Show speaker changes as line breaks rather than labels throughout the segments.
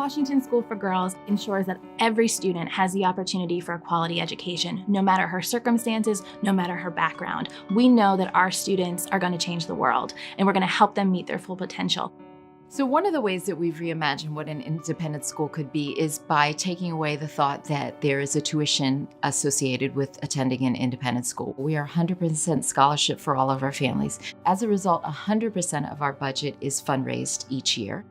Washington School for Girls ensures that every student has the opportunity for a quality education, no matter her circumstances, no matter her background. We know that our students are going to change the world, and we're going to help them meet their full potential.
So one of the ways that we've reimagined what an independent school could be is by taking away the thought that there is a tuition associated with attending an independent school. We are 100% scholarship for all of our families. As a result, 100% of our budget is fundraised each year.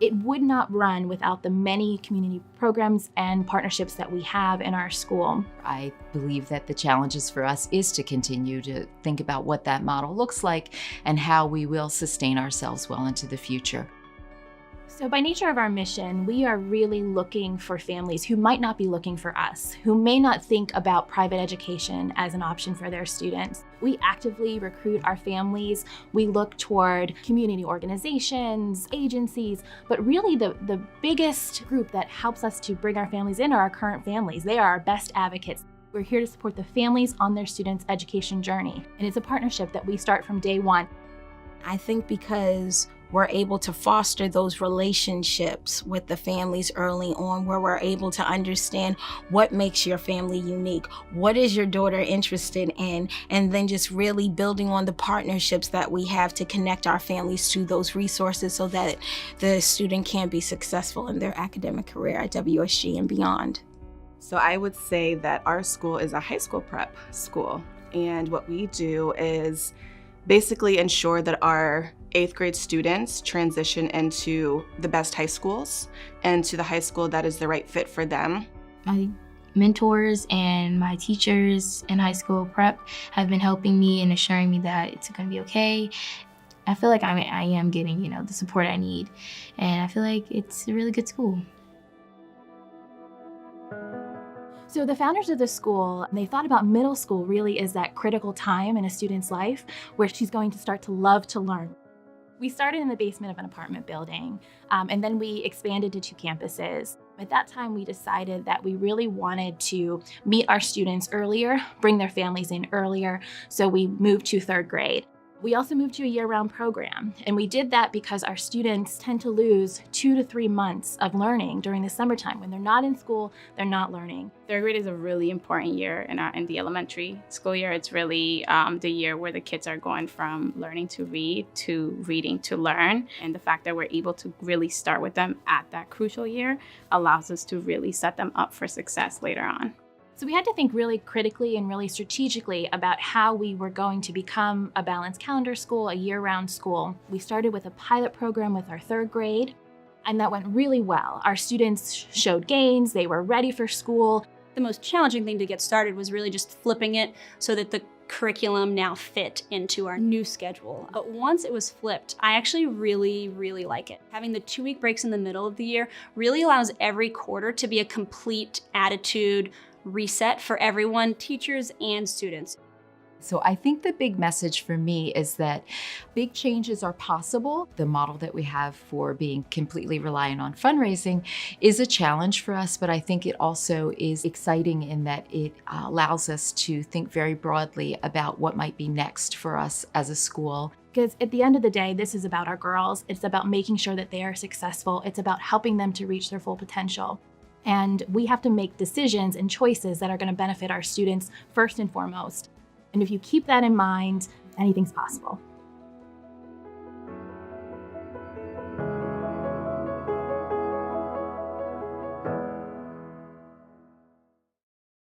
It would not run without the many community programs and partnerships that we have in our school.
I believe that the challenges for us is to continue to think about what that model looks like and how we will sustain ourselves well into the future.
So by nature of our mission, we are really looking for families who might not be looking for us, who may not think about private education as an option for their students. We actively recruit our families. We look toward community organizations, agencies, but really the biggest group that helps us to bring our families in are our current families. They are our best advocates. We're here to support the families on their students' education journey. And it's a partnership that we start from day one.
I think because we're able to foster those relationships with the families early on, where we're able to understand what makes your family unique, what is your daughter interested in, and then just really building on the partnerships that we have to connect our families to those resources so that the student can be successful in their academic career at WSG and beyond.
So I would say that our school is a high school prep school, and what we do is basically ensure that our 8th grade students transition into the best high schools and to the high school that is the right fit for them.
My mentors and my teachers in high school prep have been helping me and assuring me that it's going to be okay. I feel like I am getting, the support I need, and I feel like it's a really good school.
So the founders of the school, they thought about middle school really as that critical time in a student's life where she's going to start to love to learn. We started in the basement of an apartment building, and then we expanded to 2 campuses. At that time, we decided that we really wanted to meet our students earlier, bring their families in earlier, so we moved to 3rd grade. We also moved to a year-round program, and we did that because our students tend to lose 2 to 3 months of learning during the summertime. When they're not in school, they're not learning.
3rd grade is a really important year in the elementary school year. It's really the year where the kids are going from learning to read to reading to learn. And the fact that we're able to really start with them at that crucial year allows us to really set them up for success later on.
So we had to think really critically and really strategically about how we were going to become a balanced calendar school, a year-round school. We started with a pilot program with our 3rd grade, and that went really well. Our students showed gains, they were ready for school.
The most challenging thing to get started was really just flipping it so that the curriculum now fit into our new schedule. But once it was flipped, I actually really, really like it. Having the 2-week breaks in the middle of the year really allows every quarter to be a complete attitude reset for everyone, teachers and students.
So I think the big message for me is that big changes are possible. The model that we have for being completely reliant on fundraising is a challenge for us, but I think it also is exciting in that it allows us to think very broadly about what might be next for us as a school.
Because at the end of the day, this is about our girls. It's about making sure that they are successful. It's about helping them to reach their full potential. And we have to make decisions and choices that are going to benefit our students first and foremost. And if you keep that in mind, anything's possible.